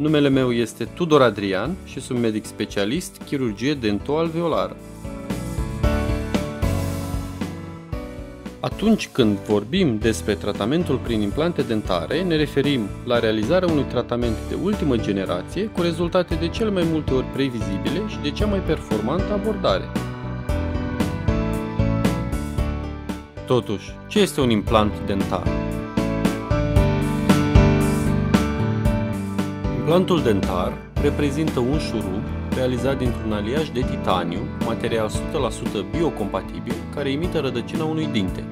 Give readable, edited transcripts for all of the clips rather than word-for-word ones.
Numele meu este Tudor Adrian și sunt medic specialist, chirurgie dento-alveolară. Atunci când vorbim despre tratamentul prin implante dentare, ne referim la realizarea unui tratament de ultimă generație cu rezultate de cel mai multe ori previzibile și de cea mai performantă abordare. Totuși, ce este un implant dentar? Implantul dentar reprezintă un șurub realizat dintr-un aliaj de titaniu, material 100% biocompatibil, care imită rădăcina unui dinte.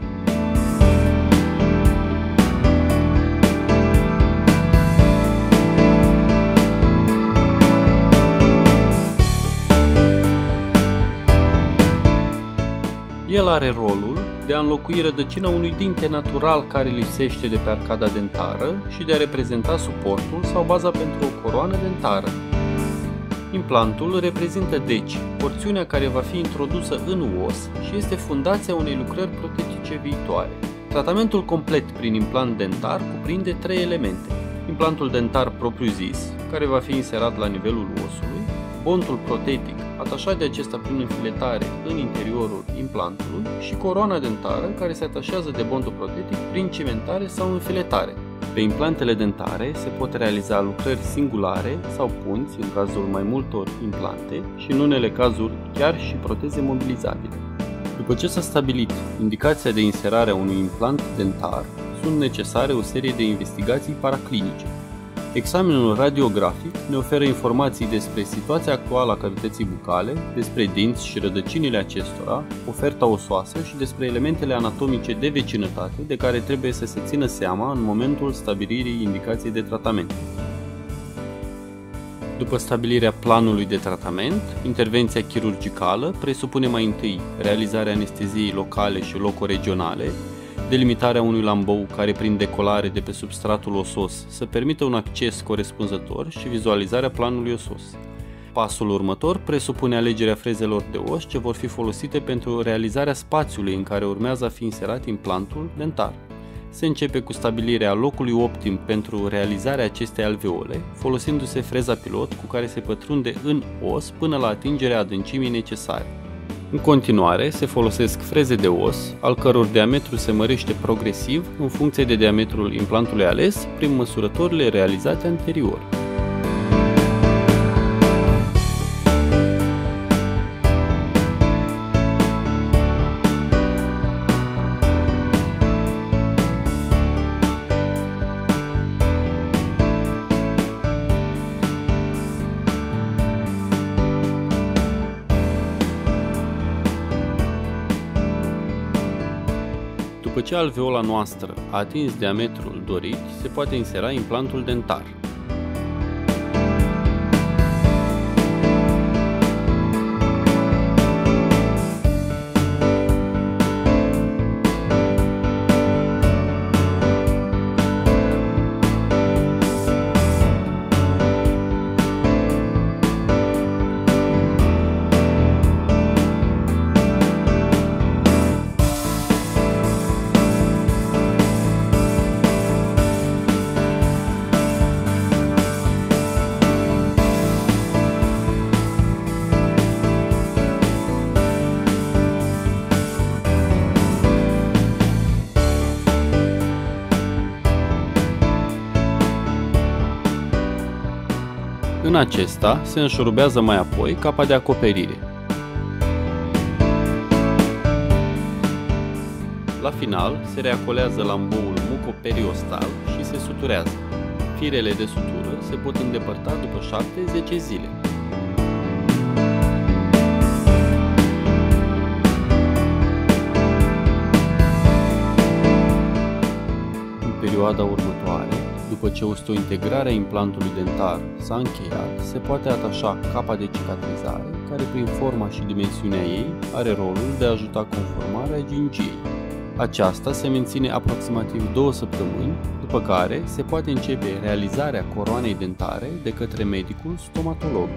El are rolul de a înlocui rădăcina unui dinte natural care lipsește de pe arcada dentară și de a reprezenta suportul sau baza pentru o coroană dentară. Implantul reprezintă, deci, porțiunea care va fi introdusă în os și este fundația unei lucrări protetice viitoare. Tratamentul complet prin implant dentar cuprinde 3 elemente. Implantul dentar propriu-zis, care va fi inserat la nivelul osului, bontul protetic, atașat de acesta prin înfiletare în interiorul implantului și coroana dentară, care se atașează de bontul protetic prin cimentare sau înfiletare. Pe implantele dentare se pot realiza lucrări singulare sau punți în cazul mai multor implante și în unele cazuri chiar și proteze mobilizabile. După ce s-a stabilit indicația de inserare a unui implant dentar, sunt necesare o serie de investigații paraclinice. Examenul radiografic ne oferă informații despre situația actuală a cavității bucale, despre dinți și rădăcinile acestora, oferta osoasă și despre elementele anatomice de vecinătate de care trebuie să se țină seama în momentul stabilirii indicației de tratament. După stabilirea planului de tratament, intervenția chirurgicală presupune mai întâi realizarea anesteziei locale și locoregionale, delimitarea unui lambou care prin decolare de pe substratul osos să permită un acces corespunzător și vizualizarea planului osos. Pasul următor presupune alegerea frezelor de os ce vor fi folosite pentru realizarea spațiului în care urmează a fi inserat implantul dentar. Se începe cu stabilirea locului optim pentru realizarea acestei alveole, folosindu-se freza pilot cu care se pătrunde în os până la atingerea adâncimii necesare. În continuare, se folosesc freze de os, al căror diametru se mărește progresiv în funcție de diametrul implantului ales prin măsurătorile realizate anterior. După ce alveola noastră a atins diametrul dorit, se poate insera implantul dentar. În acesta se înșurubează mai apoi capa de acoperire. La final se reacolează lamboul mucoperiostal și se suturează. Firele de sutură se pot îndepărta după 7-10 zile. În perioada următoare, după ce osteointegrarea implantului dentar s-a încheiat, se poate atașa capa de cicatrizare, care prin forma și dimensiunea ei are rolul de a ajuta conformarea gingiei. Aceasta se menține aproximativ 2 săptămâni, după care se poate începe realizarea coroanei dentare de către medicul stomatolog.